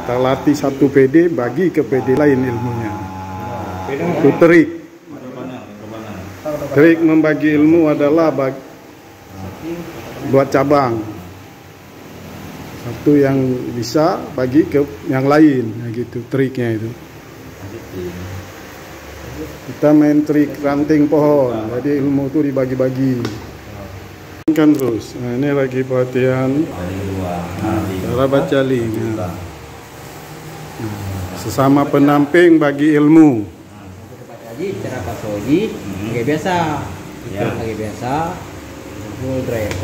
Kita latih satu PD, bagi ke PD lain ilmunya. Itu trik. Trik membagi ilmu adalah buat cabang. Satu yang bisa bagi ke yang lain, nah gitu triknya itu. Kita main trik ranting pohon, jadi ilmu itu dibagi-bagi. Kan terus. Nah, ini lagi pelatihan cara baca link. Nah, sesama pendamping bagi ilmu. Cara pasogi, kayak biasa. Kayak biasa. Full drive.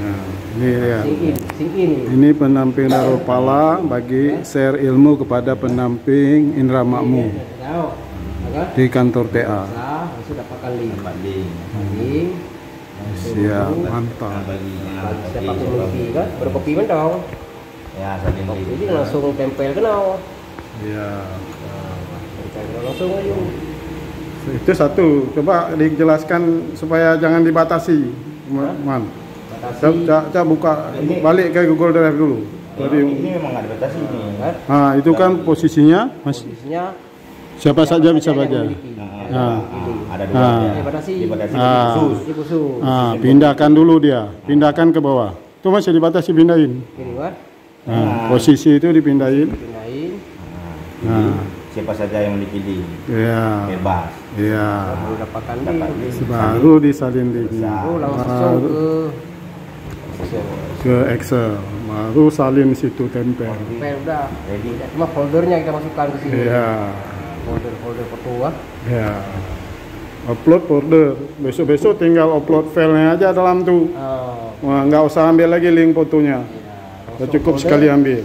Nah, ini ya. Sing in. Ini pendamping Darupala bagi share ilmu kepada pendamping Indra Makmu di kantor TA. Sudah pakai link. Siap, mantap. Siapa kopi kan? Berkopi kan dong. Ya, jadi langsung tempel kenal. Iya. Langsung aja. Itu satu. Coba dijelaskan supaya jangan dibatasi, Man. Coba buka balik ke Google Drive dulu. Ini memang nggak dibatasi nih. Nah, itu kan posisinya, Mas. Posisinya Siapa saja bisa baca. Ada dua. dibatasi khusus. Pindahkan dulu dia. Pindahkan ke bawah. Itu masih dibatasi, pindahin. Ini kan. Posisi itu dipindahin. Pindahin. Siapa saja yang dipilih. Iya. Bebas. Iya. Baru dapatkan Baru disalin link. langsung ke Excel. Baru salin situ tempel. udah. Ready. Cuma foldernya kita masukkan ke sini. Iya. Folder foto ah. Ya, upload folder. Besok-besok tinggal upload filenya aja dalam tuh. Wah, nggak usah ambil lagi link fotonya. Cukup sekali ambil.